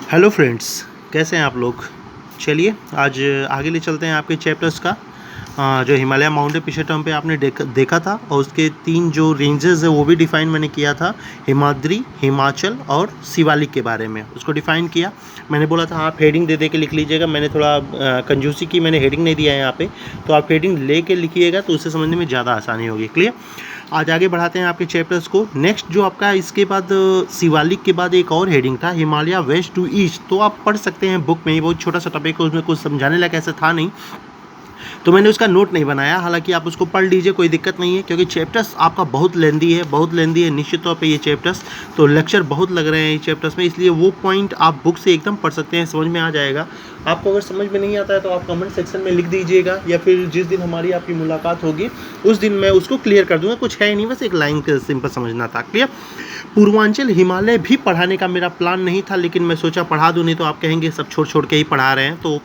Hello friends, कैसे हैं आप लोग। चलिए आज आगे ले चलते हैं आपके चैप्टर्स का। जो हिमालय माउंटेन पिछले टर्म पे आपने देखा था और उसके 3 जो रेंजेस है वो भी डिफ़ाइन मैंने किया था। हिमाद्री, हिमाचल और शिवालिक के बारे में उसको डिफ़ाइन किया। मैंने बोला था आप हेडिंग दे दे के लिख लीजिएगा। मैंने थोड़ा कंजूसी की, मैंने हेडिंग नहीं दिया है यहाँ पे, तो आप हेडिंग ले के लिखिएगा तो उससे समझने में ज़्यादा आसानी होगी। क्लियर। आज आगे बढ़ाते हैं आपके चैप्टर्स को। नेक्स्ट जो आपका इसके बाद शिवालिक के बाद एक और हेडिंग था हिमालय वेस्ट टू ईस्ट, तो आप पढ़ सकते हैं बुक में। ये बहुत छोटा सा टॉपिक है, उसमें कुछ समझाने लायक ऐसा था नहीं, तो मैंने उसका नोट नहीं बनाया। हालांकि आप उसको पढ़ लीजिए, कोई दिक्कत नहीं है, क्योंकि चैप्टर्स आपका बहुत लेंदी है निश्चित तौर पे ये चैप्टर्स। तो लेक्चर बहुत लग रहे हैं ये चैप्टर्स में, इसलिए वो पॉइंट आप बुक से एकदम पढ़ सकते हैं, समझ में आ जाएगा। आपको अगर समझ में नहीं आता है तो आप कमेंट सेक्शन में लिख दीजिएगा, या फिर जिस दिन हमारी आपकी मुलाकात होगी उस दिन मैं उसको क्लियर कर दूंगा। कुछ है नहीं, बस एक लाइन का सिंपल समझना था। क्लियर। पूर्वांचल हिमालय भी पढ़ाने का मेरा प्लान नहीं था, लेकिन मैं सोचा पढ़ा दूँ, नहीं तो आप कहेंगे सब छोड़ छोड़ के ही पढ़ा रहे हैं, तो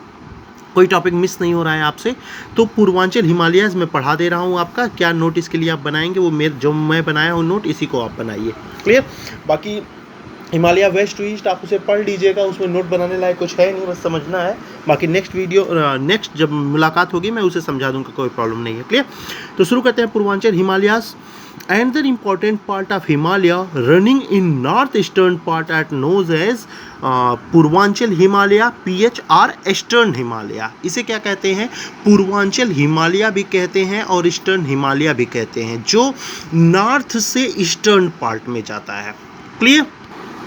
कोई टॉपिक मिस नहीं हो रहा है आपसे। तो पूर्वांचल हिमालयस में पढ़ा दे रहा हूँ आपका। क्या नोट इसके लिए आप बनाएंगे, वो जो मैं बनाया हूँ नोट, इसी को आप बनाइए। क्लियर। बाकी हिमालय वेस्ट टू ईस्ट आप उसे पढ़ लीजिएगा, उसमें नोट बनाने लायक कुछ है नहीं, बस समझना है। बाकी नेक्स्ट जब मुलाकात होगी मैं उसे समझा दूंगा, कोई प्रॉब्लम नहीं है। क्लियर। तो शुरू करते हैं। Purvanchal Himalayas another important part of Himalaya running in northeastern part at known as Purvanchal Himalaya PH और ईस्टर्न हिमालय। इसे क्या कहते हैं? पूर्वांचल हिमालय भी कहते हैं और ईस्टर्न हिमालय भी कहते हैं, जो नॉर्थ से ईस्टर्न पार्ट में जाता है। क्लियर।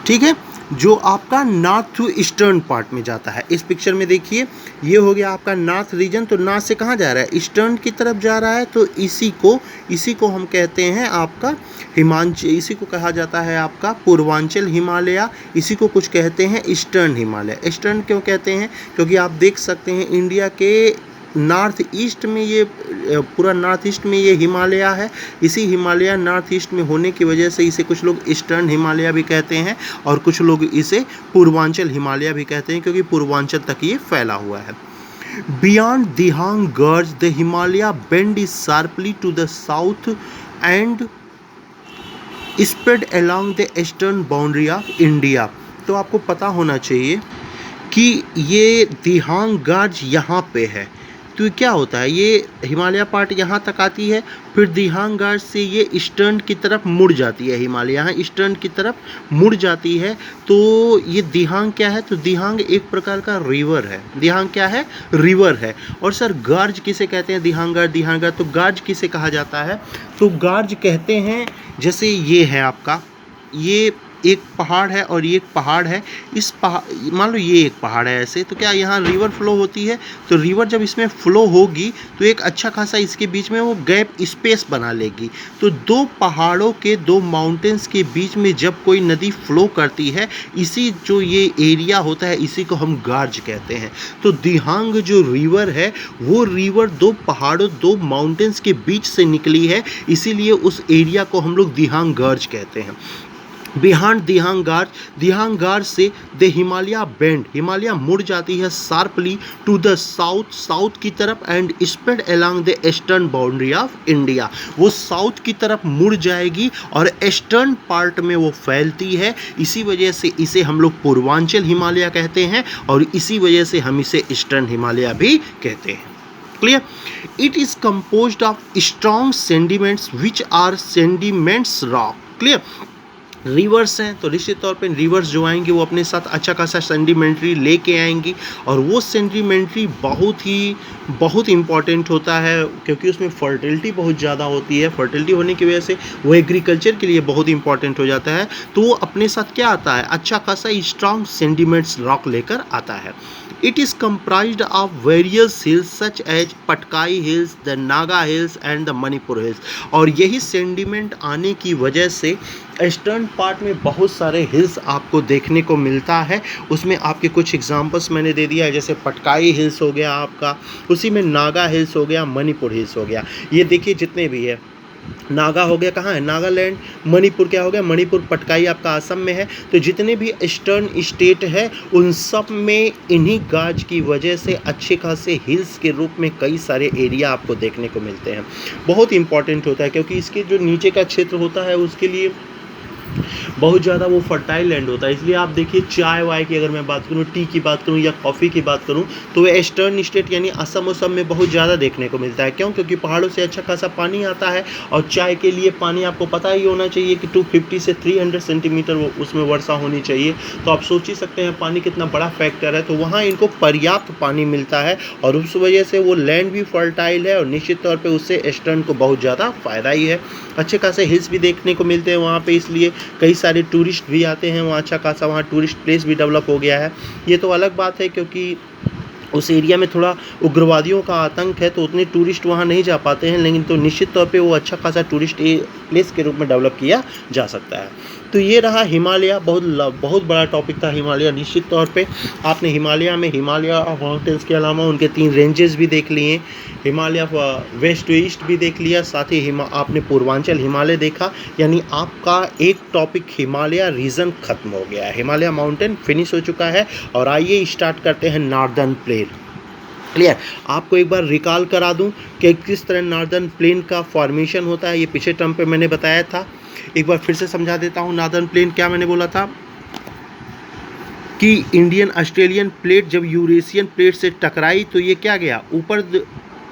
ठीक है, जो आपका नॉर्थ टू ईस्टर्न पार्ट में जाता है। इस पिक्चर में देखिए, ये हो गया आपका नॉर्थ रीजन। तो नॉर्थ से कहाँ जा रहा है? ईस्टर्न की तरफ जा रहा है। तो इसी को हम कहते हैं आपका हिमांचल, इसी को कहा जाता है आपका पूर्वांचल हिमालय। इसी को कुछ कहते हैं ईस्टर्न हिमालय। ईस्टर्न क्यों कहते हैं? क्योंकि आप देख सकते हैं इंडिया के नॉर्थ ईस्ट में ये पूरा नॉर्थ ईस्ट में ये हिमालय है। इसी हिमालय नॉर्थ ईस्ट में होने की वजह से इसे कुछ लोग ईस्टर्न हिमालय भी कहते हैं और कुछ लोग इसे पूर्वांचल हिमालय भी कहते हैं, क्योंकि पूर्वांचल तक ये फैला हुआ है। Beyond Dihang gorge the Himalaya bend is sharply to the south and spread along the eastern boundary of India. तो आपको पता होना चाहिए कि ये दिहांग गर्ज यहाँ पे है। तो क्या होता है, ये हिमालय पार्ट यहाँ तक आती है, फिर दिहांग गर्ज से ये ईस्टर्न की तरफ मुड़ जाती है। हिमालय यहाँ ईस्टर्न की तरफ मुड़ जाती है। तो ये दिहांग क्या है? तो दिहांग एक प्रकार का रिवर है। दिहांग क्या है? रिवर है। और सर गर्ज किसे कहते हैं? दिहांग गर्ज तो गर्ज किसे कहा जाता है? तो गर्ज कहते हैं, जैसे ये है आपका, ये एक पहाड़ है और ये एक पहाड़ है। इस पहाड़, मान लो ये एक पहाड़ है ऐसे, तो क्या यहाँ रिवर फ्लो होती है? तो रिवर जब इसमें फ्लो होगी तो एक अच्छा खासा इसके बीच में वो गैप स्पेस बना लेगी। तो दो पहाड़ों के, दो माउंटेन्स के बीच में जब कोई नदी फ्लो करती है, इसी जो ये एरिया होता है, इसी को हम गार्ज कहते हैं। तो दिहांग जो रिवर है, वो रिवर दो पहाड़ों, दो माउंटेन्स के बीच से निकली है, इसीलिए उस एरिया को हम लोग दिहांग गर्ज कहते हैं। बिहांड दिहांग गार्ज से द हिमालय बेंड, हिमालय मुड़ जाती है शार्पली टू द साउथ की तरफ and spread along the eastern boundary of India. वो साउथ की तरफ मुड़ जाएगी और ईस्टर्न पार्ट में वो फैलती है। इसी वजह से इसे हम लोग पूर्वांचल हिमालय कहते हैं और इसी वजह से हम इसे ईस्टर्न हिमालय भी कहते हैं। Clear. It is composed of strong sediments which are sediments rock. Clear. Rivers हैं, तो निश्चित तौर पे रिवर्स जो आएंगी वो अपने साथ अच्छा खासा सेंडिमेंट्री लेके आएंगी, और वो सेंडिमेंट्री बहुत इंपॉर्टेंट होता है, क्योंकि उसमें फर्टिलिटी बहुत ज़्यादा होती है। फर्टिलिटी होने की वजह से वो एग्रीकल्चर के लिए बहुत इंपॉर्टेंट हो जाता है। तो वो अपने साथ क्या आता है? अच्छा खासा स्ट्रॉन्ग सेंडिमेंट्स रॉक लेकर आता है। It is comprised of various hills such as Patkai Hills, the Naga Hills and the Manipur Hills। और यही सेंडिमेंट आने की वजह से ईस्टर्न पार्ट में बहुत सारे हिल्स आपको देखने को मिलता है। उसमें आपके कुछ एग्जांपल्स मैंने दे दिया है, जैसे पटकाई हिल्स हो गया आपका, उसी में नागा हिल्स हो गया, मणिपुर हिल्स हो गया। ये देखिए जितने भी है, नागा हो गया कहाँ है? नागालैंड। मणिपुर क्या हो गया? मणिपुर पटकाई आपका असम में है। तो जितने भी ईस्टर्न स्टेट है उन सब में इन्हीं गाज की वजह से अच्छे खासे हिल्स के रूप में कई सारे एरिया आपको देखने को मिलते हैं। बहुत इंपॉर्टेंट होता है, क्योंकि इसके जो नीचे का क्षेत्र होता है उसके लिए बहुत ज़्यादा वो फर्टाइल लैंड होता है। इसलिए आप देखिए चाय वाय की अगर मैं बात करूँ, टी की बात करूँ या कॉफ़ी की बात करूँ, तो वो ईस्टर्न स्टेट यानी असम उसम में बहुत ज़्यादा देखने को मिलता है। क्यों? क्योंकि पहाड़ों से अच्छा खासा पानी आता है और चाय के लिए पानी आपको पता ही होना चाहिए कि 250 से 300 सेंटीमीटर वो उसमें वर्षा होनी चाहिए। तो आप सोच ही सकते हैं पानी कितना बड़ा फैक्टर है। तो वहाँ इनको पर्याप्त पानी मिलता है और उस वजह से वो लैंड भी फर्टाइल है और निश्चित तौर पे उससे ईस्टर्न को बहुत ज़्यादा फ़ायदा ही है। अच्छे खासे हिल्स भी देखने को मिलते हैं वहाँ पे, इसलिए कई सारे टूरिस्ट भी आते हैं वहाँ। अच्छा खासा वहाँ टूरिस्ट प्लेस भी डेवलप हो गया है। ये तो अलग बात है क्योंकि उस एरिया में थोड़ा उग्रवादियों का आतंक है, तो उतने टूरिस्ट वहाँ नहीं जा पाते हैं, लेकिन तो निश्चित तौर पे वो अच्छा खासा टूरिस्ट प्लेस के रूप में डेवलप किया जा सकता है। तो ये रहा हिमालय, बहुत बड़ा टॉपिक था हिमालय। निश्चित तौर पे आपने हिमालय में हिमालय माउंटेन्स के अलावा उनके 3 रेंजेस भी देख लिए, हिमालय वेस्ट टू ईस्ट भी देख लिया, साथ ही आपने पूर्वांचल हिमालय देखा, यानी आपका एक टॉपिक हिमालय रीजन खत्म हो गया है। हिमालय माउंटेन फिनिश हो चुका है और आइए स्टार्ट करते हैं नॉर्दर्न प्लेन। क्लियर? आपको एक बार रिकॉल करा दूं कि किस तरह नॉर्दर्न प्लेन का फॉर्मेशन होता है। ये पिछले टर्म पे मैंने बताया था, एक बार फिर से समझा देता हूँ। नॉर्दर्न प्लेन क्या मैंने बोला था कि इंडियन ऑस्ट्रेलियन प्लेट जब यूरेशियन प्लेट से टकराई तो ये क्या गया,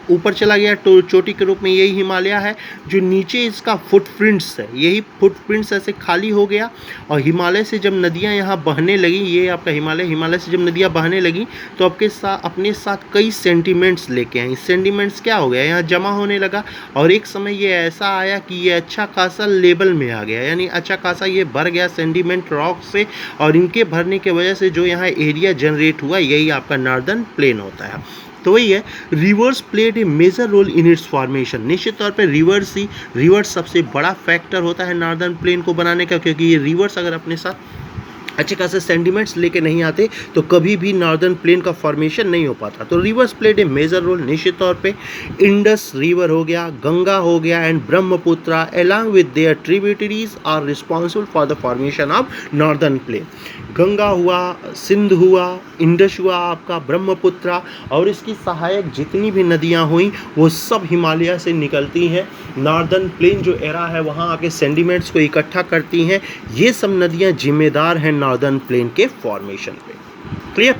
ऊपर चला गया तो चोटी के रूप में। यही हिमालय है। जो नीचे इसका फुटप्रिंट्स है, यही फुटप्रिंट्स ऐसे खाली हो गया और हिमालय से जब नदियां यहाँ बहने लगी, ये आपका हिमालय से जब नदियां बहने लगी तो अपने साथ कई सेंटीमेंट्स लेके आई। सेंटीमेंट्स क्या हो गया, यहाँ जमा होने लगा और एक समय ये ऐसा आया कि ये अच्छा खासा लेवल में आ गया, यानी अच्छा खासा ये भर गया सेंटीमेंट रॉक से, और इनके भरने की वजह से जो यहाँ एरिया जनरेट हुआ, यही आपका नॉर्दर्न प्लेन होता है। तो वही है, rivers played a major role in its formation. निश्चित तौर पे रिवर्स सबसे बड़ा फैक्टर होता है नॉर्दर्न प्लेन को बनाने का, क्योंकि ये रिवर्स अगर अपने साथ अच्छे खासे सेंटीमेंट्स लेके नहीं आते तो कभी भी नॉर्दर्न प्लेन का फॉर्मेशन नहीं हो पाता। तो rivers played a major role. निश्चित तौर पे इंडस रिवर हो गया, गंगा हो गया and Brahmaputra along with their tributaries are responsible for the formation of northern plain. Ganga हुआ, सिंध हुआ, इंडस हुआ, आपका ब्रह्मपुत्रा, और इसकी सहायक जितनी भी नदियाँ हुई वो सब हिमालय से निकलती हैं। नॉर्दर्न प्लेन जो एरा है वहाँ आके सेंडिमेंट्स को इकट्ठा करती हैं। ये सब नदियाँ जिम्मेदार हैं नॉर्दर्न प्लेन के फॉर्मेशन पे। Clear?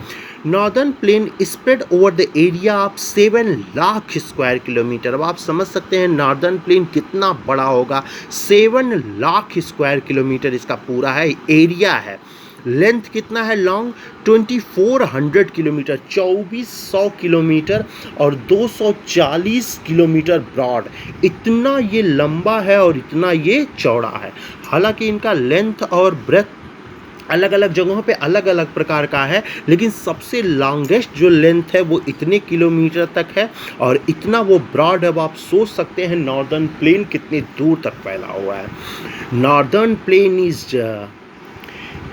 Northern plain spread over the area of 7 lakh square kilometre. अब आप समझ सकते हैं नॉर्दर्न प्लेन कितना बड़ा होगा। 7 लाख स्क्वायर किलोमीटर इसका पूरा है, एरिया है। लेंथ कितना है, लॉन्ग 2400 किलोमीटर, 2400 किलोमीटर, और 240 किलोमीटर ब्रॉड। इतना ये लंबा है और इतना ये चौड़ा है। हालांकि इनका लेंथ और ब्रेथ अलग अलग जगहों पे अलग अलग प्रकार का है, लेकिन सबसे लॉन्गेस्ट जो लेंथ है वो इतने किलोमीटर तक है और इतना वो ब्रॉड है। अब आप सोच सकते हैं नॉर्दर्न प्लेन कितनी दूर तक फैला हुआ है। Northern plain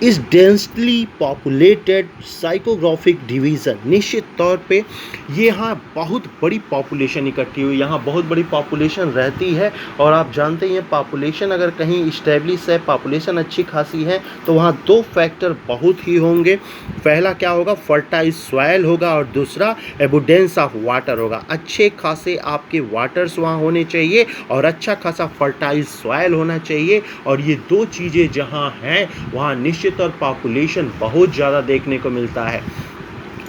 is densely populated psychographic division. निश्चित तौर पे ये यहाँ बहुत बड़ी पॉपुलेशन इकट्ठी हुई, यहाँ बहुत बड़ी पॉपुलेशन रहती है। और आप जानते हैं पॉपुलेशन अगर कहीं इस्टेब्लिश है, पॉपुलेशन अच्छी खासी है, तो वहाँ 2 फैक्टर बहुत ही होंगे। पहला क्या होगा, फर्टाइल सॉइल होगा, और दूसरा एबुडेंस ऑफ वाटर होगा। अच्छे खासे आपके वाटर्स वहाँ होने चाहिए और अच्छा खासा फर्टाइल सॉइल होना चाहिए। और ये 2 चीज़ें जहाँ हैं वहाँ निश्चित और पॉपुलेशन बहुत ज़्यादा देखने को मिलता है।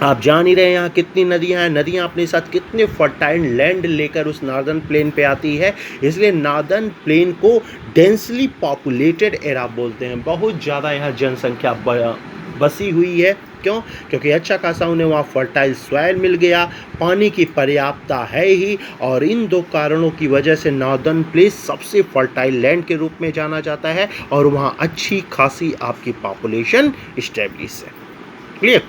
आप जान ही रहे हैं यहाँ कितनी नदियाँ हैं, नदियाँ अपने साथ कितने फर्टाइल लैंड लेकर उस नॉर्दर्न प्लेन पे आती है। इसलिए नॉर्दर्न प्लेन को डेंसली पॉपुलेटेड एरा बोलते हैं। बहुत ज़्यादा यहाँ जनसंख्या बसी हुई है। क्यों? क्योंकि अच्छा खासा उन्हें वहाँ फर्टाइल सॉइल मिल गया, पानी की पर्याप्तता है ही, और इन 2 कारणों की वजह से नॉर्दर्न प्लेन सबसे फर्टाइल लैंड के रूप में जाना जाता है और वहाँ अच्छी खासी आपकी पॉपुलेशन इस्टेब्लिश है। Clear?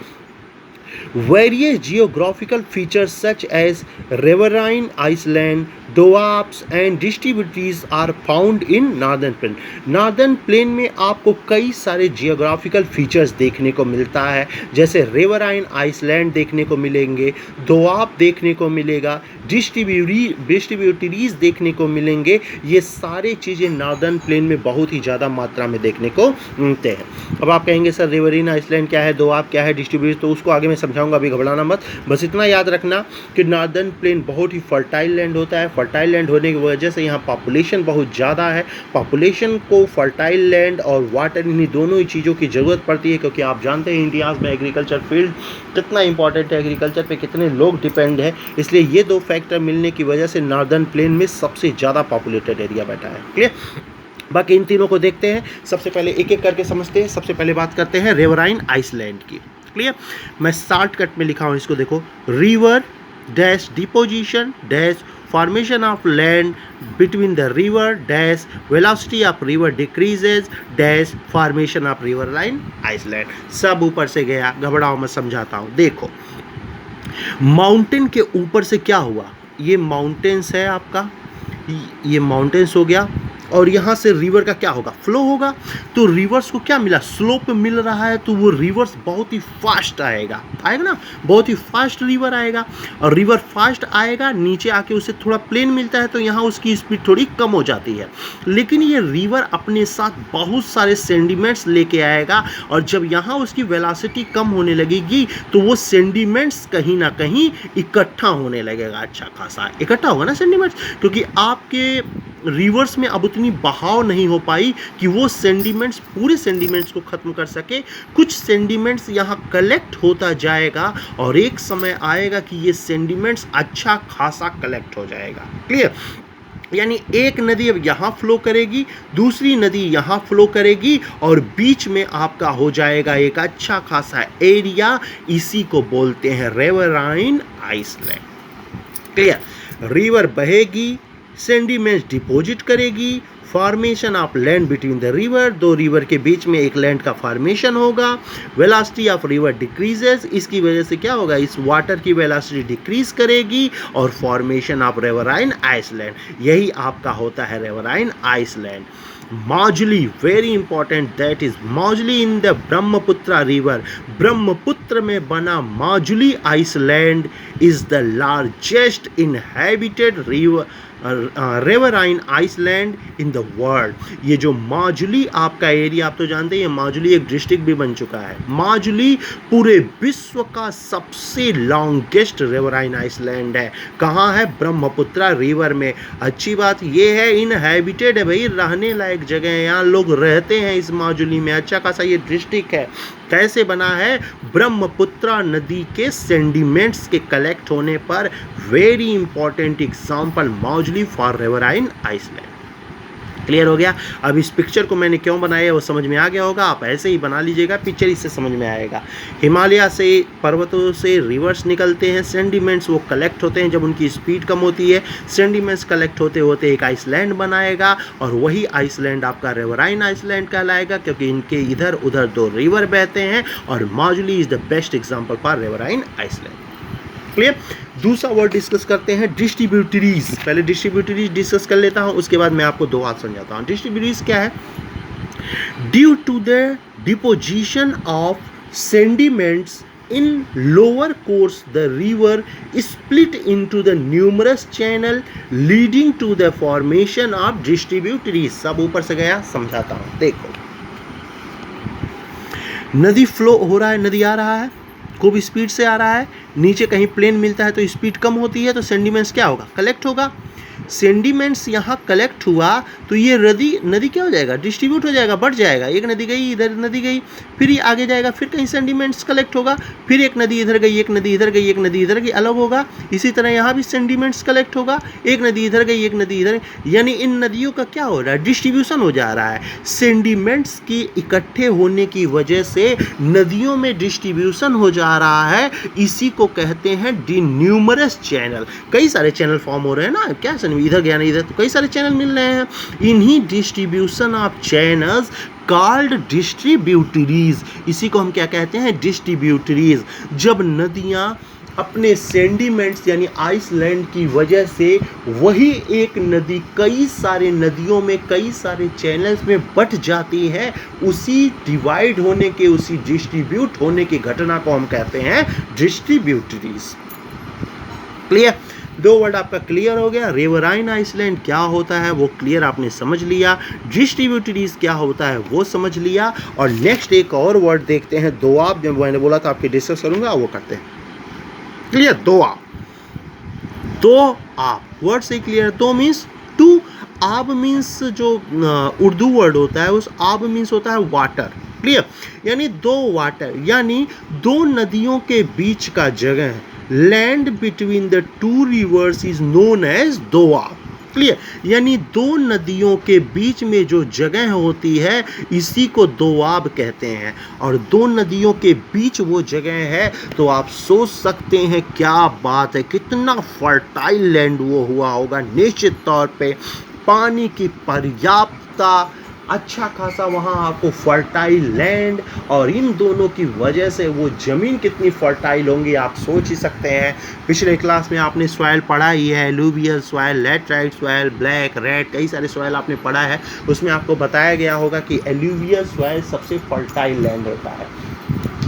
Various geographical features such as riverine island, doabs and distributaries are found in northern plain. Northern plain में आपको कई सारे geographical features देखने को मिलता है, जैसे riverine island देखने को मिलेंगे, दोआब देखने को मिलेगा, डिस्ट्रीब्यूटरीज देखने को मिलेंगे। ये सारी चीज़ें नॉर्दर्न प्लेन में बहुत ही ज़्यादा मात्रा में देखने को मिलते हैं। अब आप कहेंगे सर रिवरीन आइसलैंड क्या है, दोआब क्या है, डिस्ट्रीब्यूटरीज, तो उसको आगे मैं समझाऊंगा, अभी घबराना मत। बस इतना याद रखना कि नॉर्दर्न प्लेन बहुत ही फर्टाइल लैंड होता है। फर्टाइल लैंड होने की वजह से यहाँ पॉपुलेशन बहुत ज़्यादा है। पॉपुलेशन को फर्टाइल लैंड और वाटर, इन्हीं दोनों ही चीज़ों की ज़रूरत पड़ती है, क्योंकि आप जानते हैं इंडिया में एग्रीकल्चर फील्ड कितना इंपॉर्टेंट है, एग्रीकल्चर पे कितने लोग डिपेंड है। इसलिए ये दो फैक्टर मिलने की वजह से नॉर्दर्न प्लेन में सबसे ज़्यादा पॉपुलेटेड एरिया बैठा है। क्लियर? बाकी इन तीनों को देखते हैं, सबसे पहले एक एक करके समझते हैं। सबसे पहले बात करते हैं रिवराइन आइसलैंड की। क्लियर? मैं शॉर्टकट में लिखा हूँ इसको, देखो, river dash deposition dash formation of land between the river dash velocity of river decreases dash formation of riverine island। सब ऊपर से गया, घबराओ मैं समझाता हूँ। देखो, माउंटेन के ऊपर से क्या हुआ, ये माउंटेन्स है आपका, ये माउंटेन्स हो गया, और यहाँ से रिवर का क्या होगा, फ्लो होगा। तो रिवर्स को क्या मिला, स्लोप मिल रहा है, तो वो रिवर्स बहुत ही फास्ट आएगा ना, बहुत ही फास्ट रिवर आएगा। और रिवर फास्ट आएगा, नीचे आके उसे थोड़ा प्लेन मिलता है, तो यहाँ उसकी स्पीड थोड़ी कम हो जाती है। लेकिन ये रिवर अपने साथ बहुत सारे सेंडिमेंट्स लेके आएगा, और जब यहाँ उसकी वेलोसिटी कम होने लगेगी तो वो सेंडिमेंट्स कहीं ना कहीं इकट्ठा होने लगेगा। अच्छा खासा इकट्ठा होगा ना सेंडिमेंट्स, क्योंकि आपके रिवर्स में अब उतनी बहाव नहीं हो पाई कि वो सेंडिमेंट्स, पूरे सेंडिमेंट्स को ख़त्म कर सके। कुछ सेंडिमेंट्स यहाँ कलेक्ट होता जाएगा, और एक समय आएगा कि ये सेंडिमेंट्स अच्छा खासा कलेक्ट हो जाएगा। क्लियर? यानी एक नदी अब यहाँ फ्लो करेगी, दूसरी नदी यहाँ फ्लो करेगी, और बीच में आपका हो जाएगा एक अच्छा खासा एरिया। इसी को बोलते हैं रिवराइन आइसलैंड। क्लियर? रिवर बहेगी, सेंडिमेंट्स डिपॉजिट करेगी, formation of land between the river, दो रिवर के बीच में एक लैंड का फॉर्मेशन होगा। वेलोसिटी ऑफ रिवर डिक्रीजेस, इसकी वजह से क्या होगा, इस वाटर की वेलोसिटी डिक्रीज करेगी, और फॉर्मेशन ऑफ रिवराइन आइसलैंड, यही आपका होता है riverine island. Majuli, very important, that is Majuli in the Brahmaputra river. Brahmaputra में बना Majuli island is the largest inhabited riverine island in the world. ये जो माजुली आपका एरिया, आप तो जानते हैं माजुली एक डिस्ट्रिक्ट भी बन चुका है। माजुली पूरे विश्व का सबसे लॉन्गेस्ट रिवराइन आइसलैंड है। कहाँ है? ब्रह्मपुत्र रिवर में। अच्छी बात ये है, इनहैबिटेड है भाई, रहने लायक जगह है, यहाँ लोग रहते हैं इस माजुली में। अच्छा खासा ये डिस्ट्रिक्ट है। कैसे बना है? ब्रह्मपुत्र नदी के सेंडिमेंट्स के कलेक्ट होने पर। Very important example Majuli for riverine island. Clear हो गया? अब इस पिक्चर को मैंने क्यों बनाया वो समझ में आ गया होगा। आप ऐसे ही बना लीजिएगा, पिक्चर इससे समझ में आएगा। हिमालय से, पर्वतों से रिवर्स निकलते हैं, सेंडिमेंट्स वो कलेक्ट होते हैं। जब उनकी स्पीड कम होती है, सेंडिमेंट्स कलेक्ट होते होते एक आइसलैंड बनाएगा, और वही आइसलैंड आपका रिवराइन आइसलैंड कहलाएगा, क्योंकि इनके इधर उधर दो रिवर बहते हैं, और Majuli is the best example for riverine island. Clear? दूसरा वर्ड डिस्कस करते हैं, डिस्ट्रीब्यूटरीज। पहले डिस्ट्रीब्यूटरीज डिस्कस कर लेता हूं, उसके बाद मैं आपको दो बात समझाता हूं। डिस्ट्रीब्यूटरीज क्या है? Due to the deposition of sediments in lower course the river split into the numerous channel leading to the formation of distributaries। सब ऊपर से गया, समझाता हूं। देखो, नदी फ्लो हो रहा है, नदी आ रहा है, खूब स्पीड से आ रहा है, नीचे कहीं प्लेन मिलता है तो स्पीड कम होती है, तो सेंडिमेंट्स क्या होगा, कलेक्ट होगा। सेंडिमेंट्स यहाँ कलेक्ट हुआ तो ये नदी क्या हो जाएगा, डिस्ट्रीब्यूट हो जाएगा, बढ़ जाएगा। एक नदी गई, इधर नदी गई, फिर ये आगे जाएगा, फिर कहीं सेंडिमेंट्स कलेक्ट होगा, फिर एक नदी इधर गई, एक नदी इधर गई, एक नदी इधर गई, अलग होगा। इसी तरह यहाँ भी सेंडिमेंट्स कलेक्ट होगा, एक नदी इधर गई, एक नदी इधर, यानी इन नदियों का क्या हो रहा है, डिस्ट्रीब्यूशन हो जा रहा है। सेंडिमेंट्स के इकट्ठे होने की वजह से नदियों में डिस्ट्रीब्यूशन हो जा रहा है, इसी को कहते हैं न्यूमरस चैनल। कई सारे चैनल फॉर्म हो रहे हैं ना, क्या इधर गया ना इधर, तो कई सारे चैनल मिल रहे हैं। इन्हीं distribution of channels called distributaries, इसी को हम क्या कहते हैं, डिस्ट्रीब्यूटरीज। जब नदियां अपने सेंडिमेंट्स यानी आइसलैंड की वजह से वही एक नदी कई सारे नदियों में, कई सारे चैनल्स में बट जाती है, उसी डिवाइड होने के, उसी डिस्ट्रीब्यूट होने की घटना को हम कहते हैं डिस्ट्रीब्यूटरीज। क्लियर? दो वर्ड आपका क्लियर हो गया। रिवराइन आइसलैंड क्या होता है वो क्लियर आपने समझ लिया, डिस्ट्रीब्यूटरीज क्या होता है वो समझ लिया, और नेक्स्ट एक और वर्ड देखते हैं दोआब, जब मैंने बोला था आपके डिस्कस करूंगा वो करते हैं। क्लियर, दोआब, दो आप वर्ड से क्लियर। दो मीन्स टू, आब मीन्स जो उर्दू वर्ड होता है उस आब मीन्स होता है वाटर। क्लियर, यानी दो वाटर, यानी दो नदियों के बीच का जगह, land between the two rivers is known as doab. Clear, यानी दो नदियों के बीच में जो जगह होती है इसी को दोआब कहते हैं, और दो नदियों के बीच वो जगह है तो आप सोच सकते हैं क्या बात है, कितना फर्टाइल लैंड वो हुआ होगा। निश्चित तौर पे पानी की पर्याप्तता, अच्छा खासा वहाँ आपको फर्टाइल लैंड, और इन दोनों की वजह से वो ज़मीन कितनी फर्टाइल होंगी आप सोच ही सकते हैं। पिछले क्लास में आपने सॉइल पढ़ा ही है, alluvial soil, laterite soil, black, red, कई सारे सॉइल आपने पढ़ा है। उसमें आपको बताया गया होगा कि एलुवियल सॉइल सबसे फर्टाइल लैंड होता है,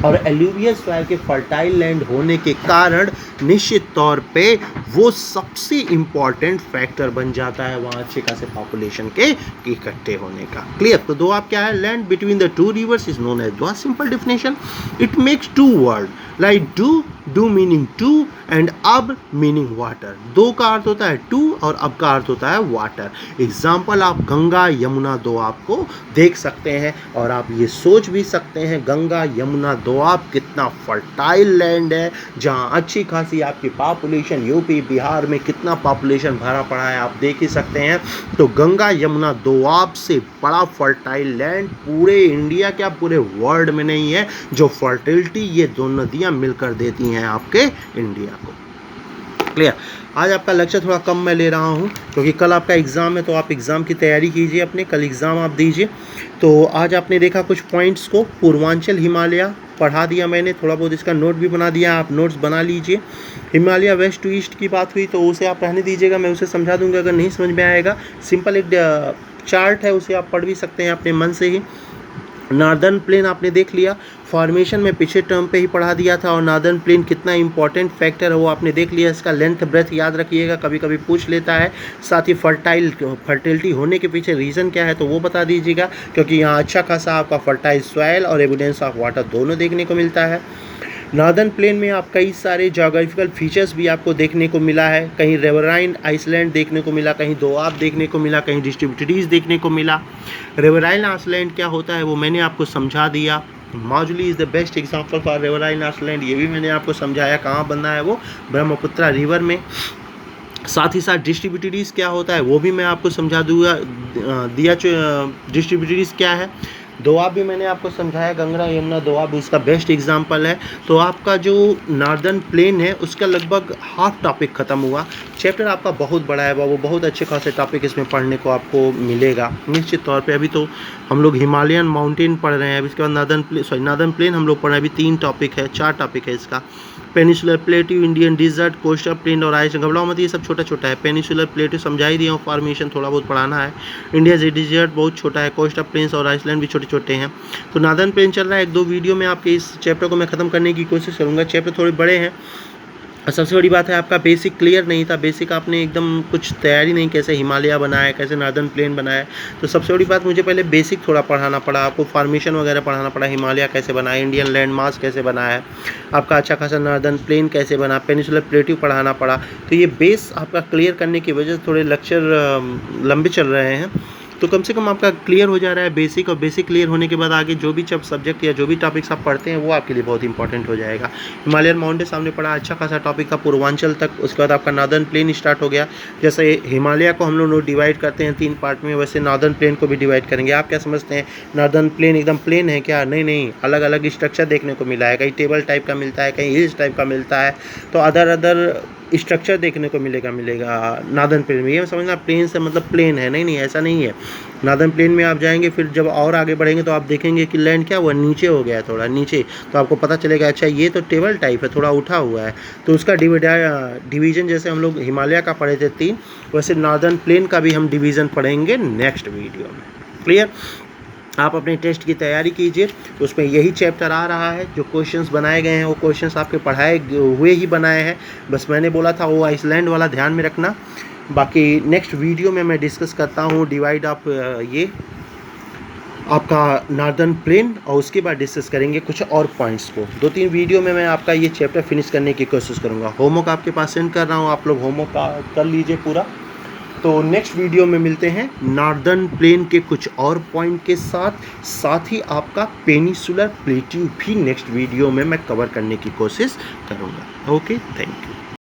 और एलुवियल सॉइल के फर्टाइल लैंड होने के कारण निश्चित तौर पे वो सबसे इम्पॉर्टेंट फैक्टर बन जाता है वहाँ अच्छे खासे पॉपुलेशन के इकट्ठे होने का। क्लियर, तो दो आप क्या है, land between the two rivers is known as दो। Simple definition, it makes two word like डू, डू मीनिंग टू एंड अब मीनिंग वाटर। दो का अर्थ होता है टू और अब का अर्थ होता है वाटर। एग्जाम्पल आप गंगा यमुना दोआब को देख सकते हैं, और आप ये सोच भी सकते हैं गंगा यमुना दोआब कितना फर्टाइल लैंड है, जहाँ अच्छी खासी आपकी पॉपुलेशन, यूपी बिहार में कितना पॉपुलेशन भरा पड़ा है आप देख ही सकते हैं। तो गंगा यमुना दोआब से बड़ा फर्टाइल लैंड पूरे इंडिया, क्या पूरे वर्ल्ड में नहीं है, जो फर्टिलिटी ये दोनों नदियाँ मिलकर देती हैं आपके इंडिया को। क्लियर, आज आपका लेक्चर थोड़ा कम मैं ले रहा हूँ क्योंकि कल आपका एग्ज़ाम है, तो आप एग्ज़ाम की तैयारी कीजिए अपने, कल एग्ज़ाम आप दीजिए। तो आज आपने देखा कुछ पॉइंट्स को, पूर्वांचल हिमालय पढ़ा दिया मैंने, थोड़ा बहुत इसका नोट भी बना दिया, आप नोट्स बना लीजिए। हिमालय वेस्ट टू ईस्ट की बात हुई तो उसे आप रहने दीजिएगा, मैं उसे समझा दूंगा, अगर नहीं समझ में आएगा सिंपल एक चार्ट है उसे आप पढ़ भी सकते हैं अपने मन से ही। नार्दर्न प्लेन आपने देख लिया, फॉर्मेशन में पिछले टर्म पे ही पढ़ा दिया था, और नार्दर्न प्लेन कितना इंपॉर्टेंट फैक्टर है वो आपने देख लिया। इसका लेंथ ब्रेथ याद रखिएगा, कभी कभी पूछ लेता है। साथ ही फर्टिलिटी होने के पीछे रीज़न क्या है तो वो बता दीजिएगा, क्योंकि यहाँ अच्छा खासा आपका फर्टाइल सॉइल और एविडेंस ऑफ वाटर दोनों देखने को मिलता है। नार्दर्न प्लेन में आप कई सारे जोग्राफिकल फीचर्स भी आपको देखने को मिला है, कहीं रिवराइन आइसलैंड देखने को मिला, कहीं दोआब देखने को मिला, कहीं डिस्ट्रीब्यूटरीज देखने को मिला। रिवराइन आइसलैंड क्या होता है वो मैंने आपको समझा दिया। Majuli is the best example for riverine island, ये भी मैंने आपको समझाया कहाँ बनना है वो, ब्रह्मपुत्रा रिवर में। साथ ही साथ डिस्ट्रीब्यूटरीज क्या होता है वो भी मैं आपको समझा दूंगा दिया। डिस्ट्रीब्यूटरीज क्या है, दोआब भी मैंने आपको समझाया, गंगा यमुना दोआब उसका बेस्ट एग्जांपल है। तो आपका जो नार्दर्न प्लेन है उसका लगभग हाफ टॉपिक ख़त्म हुआ। चैप्टर आपका बहुत बड़ा है, वो बहुत अच्छे खासे टॉपिक इसमें पढ़ने को आपको मिलेगा निश्चित तौर पे। अभी तो हम लोग हिमालयन माउंटेन पढ़ रहे हैं, अभी इसके बाद नार्दर्न प्लेन हम लोग पढ़ रहे हैं। अभी 3 टॉपिक है, 4 टॉपिक है इसका। Peninsular plateau, Indian desert, coastal plain और आइस, घबराओ मत, ये सब छोटा छोटा है। पेनिसुलर प्लेट्यू समझा ही दिया हूँ, फॉर्मेशन थोड़ा बहुत पढ़ाना है। इंडिया डिजर्ट बहुत छोटा है, कोस्टल प्लेन्स और आइसलैंड भी छोटे छोटे हैं। तो नार्दर्न प्लेन चल रहा है, 1-2 वीडियो में आपके इस चैप्टर को मैं ख़त्म करने की कोशिश करूँगा। चैप्टर थोड़े बड़े हैं, और सबसे बड़ी बात है आपका बेसिक क्लियर नहीं था। बेसिक आपने एकदम कुछ तैयारी नहीं, कैसे हिमालय बनाया, कैसे नार्दर्न प्लेन बनाया। तो सबसे बड़ी बात मुझे पहले बेसिक थोड़ा पढ़ाना पड़ा, आपको फॉर्मेशन वगैरह पढ़ाना पड़ा, हिमालय कैसे बना है, इंडियन लैंड मास कैसे बना है, आपका अच्छा खासा नार्दर्न प्लेन कैसे बना, पेनिसुलर प्लेट्यू पढ़ाना पड़ा। तो ये बेस आपका क्लियर करने की वजह से थोड़े लेक्चर लंबे चल रहे हैं, तो कम से कम आपका क्लियर हो जा रहा है बेसिक, और बेसिक क्लियर होने के बाद आगे जो भी सब्जेक्ट या जो भी टॉपिक्स आप पढ़ते हैं वो आपके लिए बहुत इंपॉर्टेंट हो जाएगा। हिमालयन माउंटेन सामने पड़ा, अच्छा खासा टॉपिक था पूर्वांचल तक। उसके बाद आपका नार्दर्न प्लेन स्टार्ट हो गया। जैसे हिमालय को हम लोग डिवाइड करते हैं 3 पार्ट में, वैसे नार्दर्न प्लेन को भी डिवाइड करेंगे। आप क्या समझते हैं नार्दर्न प्लेन एकदम प्लेन है क्या? नहीं नहीं, अलग अलग स्ट्रक्चर देखने को मिला है, कहीं टेबल टाइप का मिलता है, कहीं हिल्स टाइप का मिलता है, तो अदर स्ट्रक्चर देखने को मिलेगा नार्दर्न प्लेन में। ये समझना प्लेन से मतलब प्लेन है, नहीं ऐसा नहीं है। नार्दर्न प्लेन में आप जाएंगे, फिर जब और आगे बढ़ेंगे तो आप देखेंगे कि लैंड क्या हुआ, नीचे हो गया है, थोड़ा नीचे, तो आपको पता चलेगा अच्छा ये तो टेबल टाइप है, थोड़ा उठा हुआ है। तो उसका डिवीज़न जैसे हम लोग हिमालय का पढ़े थे 3, वैसे नार्दर्न प्लेन का भी हम डिवीज़न पढ़ेंगे नेक्स्ट वीडियो में। क्लियर? आप अपने टेस्ट की तैयारी कीजिए, उसमें यही चैप्टर आ रहा है। जो क्वेश्चंस बनाए गए हैं वो क्वेश्चंस आपके पढ़ाए हुए ही बनाए हैं, बस मैंने बोला था वो आइसलैंड वाला ध्यान में रखना। बाकी नेक्स्ट वीडियो में मैं डिस्कस करता हूँ डिवाइड ऑफ ये आपका नॉर्दर्न प्लेन, और उसके बाद डिस्कस करेंगे कुछ और पॉइंट्स को। 2-3 वीडियो में मैं आपका ये चैप्टर फिनिश करने की कोशिश करूँगा। होमवर्क आपके पास सेंड कर रहा हूँ, आप लोग होमवर्क कर लीजिए पूरा। तो नेक्स्ट वीडियो में मिलते हैं नॉर्दर्न प्लेन के कुछ और पॉइंट के साथ ही आपका पेनिसुलर प्लेट्यू भी नेक्स्ट वीडियो में मैं कवर करने की कोशिश करूँगा। Okay, thank you.